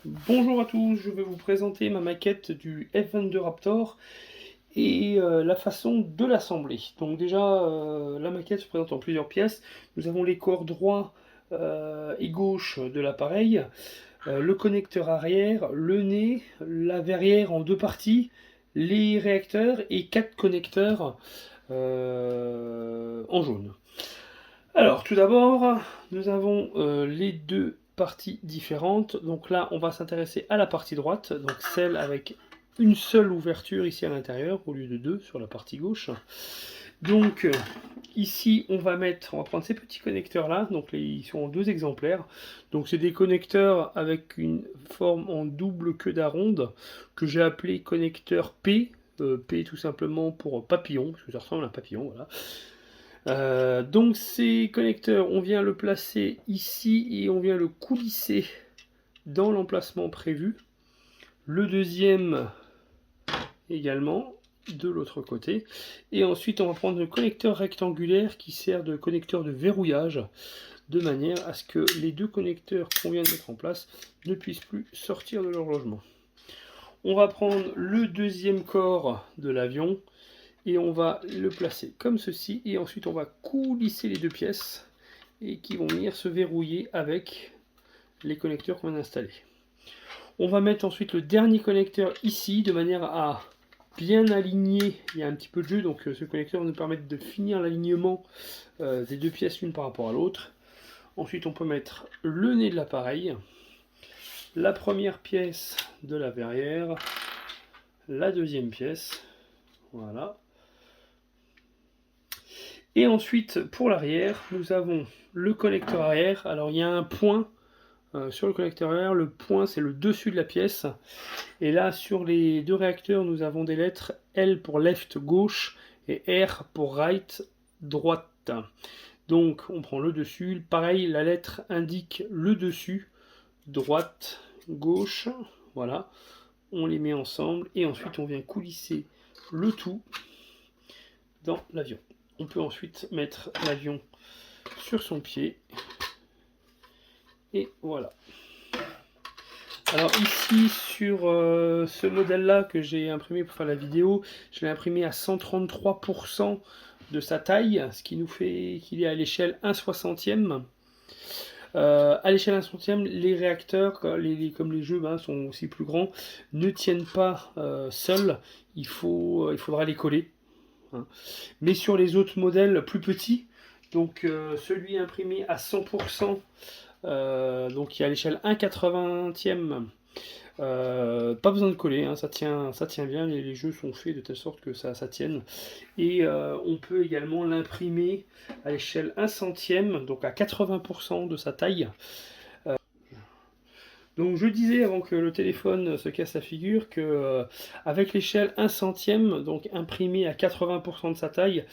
Bonjour à tous, je vais vous présenter ma maquette du F22 Raptor et la façon de l'assembler. Donc déjà, la maquette se présente en plusieurs pièces. Nous avons les corps droit et gauche de l'appareil, le connecteur arrière, le nez, la verrière en deux parties, les réacteurs et quatre connecteurs en jaune. Alors, tout d'abord, nous avons les deux parties différentes. Donc là, on va s'intéresser à la partie droite, donc celle avec une seule ouverture ici à l'intérieur, au lieu de deux sur la partie gauche. Donc, ici, on va prendre ces petits connecteurs-là, donc ils sont en deux exemplaires. Donc, c'est des connecteurs avec une forme en double queue d'aronde, que j'ai appelé connecteur P, P tout simplement pour papillon, parce que ça ressemble à un papillon, voilà. Donc ces connecteurs, on vient le placer ici et on vient le coulisser dans l'emplacement prévu. Le deuxième également de l'autre côté. Et ensuite on va prendre le connecteur rectangulaire qui sert de connecteur de verrouillage, de manière à ce que les deux connecteurs qu'on vient de mettre en place ne puissent plus sortir de leur logement. On va prendre le deuxième corps de l'avion et on va le placer comme ceci, et ensuite on va coulisser les deux pièces et qui vont venir se verrouiller avec les connecteurs qu'on vient d'installer. On va mettre ensuite le dernier connecteur ici de manière à bien aligner. Il y a un petit peu de jeu, donc ce connecteur va nous permettre de finir l'alignement des deux pièces l'une par rapport à l'autre. Ensuite on peut mettre le nez de l'appareil, la première pièce de la verrière, la deuxième pièce, voilà. Et ensuite, pour l'arrière, nous avons le connecteur arrière. Alors, il y a un point sur le connecteur arrière. Le point, c'est le dessus de la pièce. Et là, sur les deux réacteurs, nous avons des lettres L pour left, gauche, et R pour right, droite. Donc, on prend le dessus. Pareil, la lettre indique le dessus, droite, gauche. Voilà. On les met ensemble. Et ensuite, on vient coulisser le tout dans l'avion. On peut ensuite mettre l'avion sur son pied. Et voilà. Alors ici, sur ce modèle-là que j'ai imprimé pour faire la vidéo, je l'ai imprimé à 133% de sa taille, ce qui nous fait qu'il est à l'échelle 1/60e. À l'échelle 1/60e, les réacteurs, comme les jeux sont aussi plus grands, ne tiennent pas seuls. Il faudra les coller. Hein. Mais sur les autres modèles plus petits, donc celui imprimé à 100%, donc qui est à l'échelle 1/80e, pas besoin de coller, hein, ça tient bien, les jeux sont faits de telle sorte que ça tienne. Et on peut également l'imprimer à l'échelle 1/100e, donc à 80% de sa taille. Donc je disais avant que le téléphone se casse la figure que avec l'échelle 1/100e, donc imprimé à 80% de sa taille,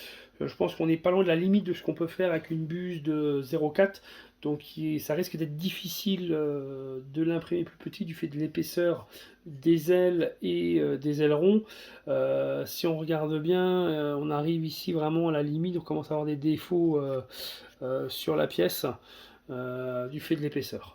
je pense qu'on n'est pas loin de la limite de ce qu'on peut faire avec une buse de 0,4. Donc ça risque d'être difficile de l'imprimer plus petit du fait de l'épaisseur des ailes et des ailerons. Si on regarde bien, on arrive ici vraiment à la limite, on commence à avoir des défauts sur la pièce du fait de l'épaisseur.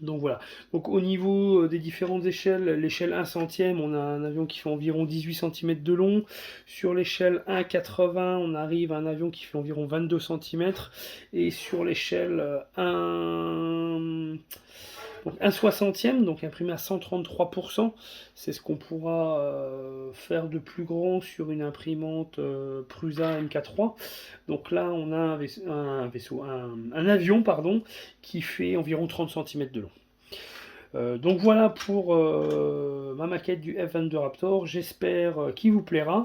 Donc voilà. Donc au niveau des différentes échelles, l'échelle 1/100e, on a un avion qui fait environ 18 cm de long. Sur l'échelle 1/80, on arrive à un avion qui fait environ 22 cm. Et sur l'échelle 1/60e, donc imprimé à 133%, c'est ce qu'on pourra faire de plus grand sur une imprimante Prusa MK3. Donc là, on a un avion pardon, qui fait environ 30 cm de long. Donc voilà pour ma maquette du F22 Raptor, j'espère qu'il vous plaira.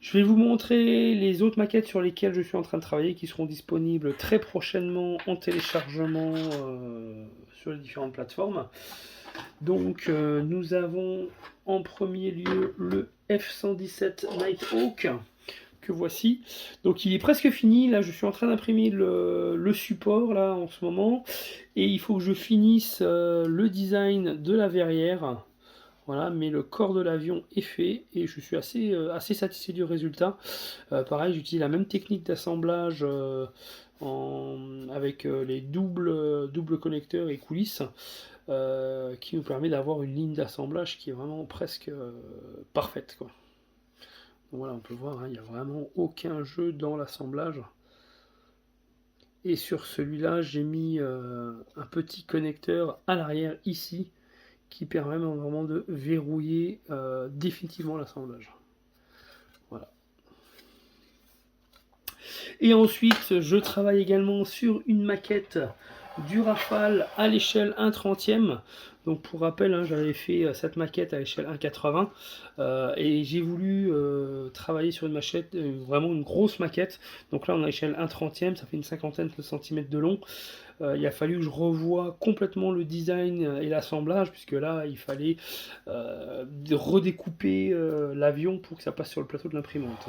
Je vais vous montrer les autres maquettes sur lesquelles je suis en train de travailler, qui seront disponibles très prochainement en téléchargement sur les différentes plateformes. Donc nous avons en premier lieu le F117 Nighthawk, que voici. Donc il est presque fini, là je suis en train d'imprimer le support là en ce moment, et il faut que je finisse le design de la verrière. Voilà, mais le corps de l'avion est fait et je suis assez satisfait du résultat. Pareil, j'utilise la même technique d'assemblage avec les doubles connecteurs et coulisses. qui nous permet d'avoir une ligne d'assemblage qui est vraiment presque parfaite, quoi. Donc voilà, on peut voir, hein, il n'y a vraiment aucun jeu dans l'assemblage. Et sur celui-là, j'ai mis un petit connecteur à l'arrière ici, qui permet vraiment de verrouiller définitivement l'assemblage. Voilà. Et ensuite, je travaille également sur une maquette du Rafale à l'échelle 1/30e. Donc pour rappel, hein, j'avais fait cette maquette à l'échelle 1/80 et j'ai voulu travailler sur une maquette, vraiment une grosse maquette. Donc là on a l'échelle 1/30e, ça fait une cinquantaine de centimètres de long. Il a fallu que je revoie complètement le design et l'assemblage, puisque là il fallait redécouper l'avion pour que ça passe sur le plateau de l'imprimante.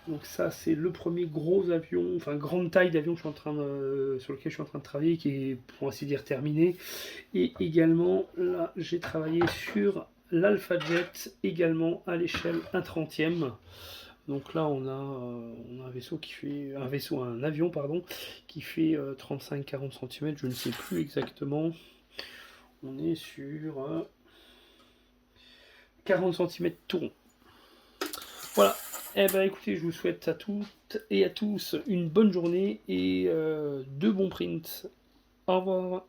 Donc ça c'est le premier gros avion, enfin grande taille d'avion sur lequel je suis en train de travailler, qui est pour ainsi dire terminé. Et également là j'ai travaillé sur l'Alpha Jet, également à l'échelle 1/30e. Donc là on a un vaisseau qui fait un avion pardon, qui fait 35-40 cm, je ne sais plus exactement. On est sur 40 cm tout rond. Voilà. Eh ben écoutez, je vous souhaite à toutes et à tous une bonne journée et de bons prints. Au revoir.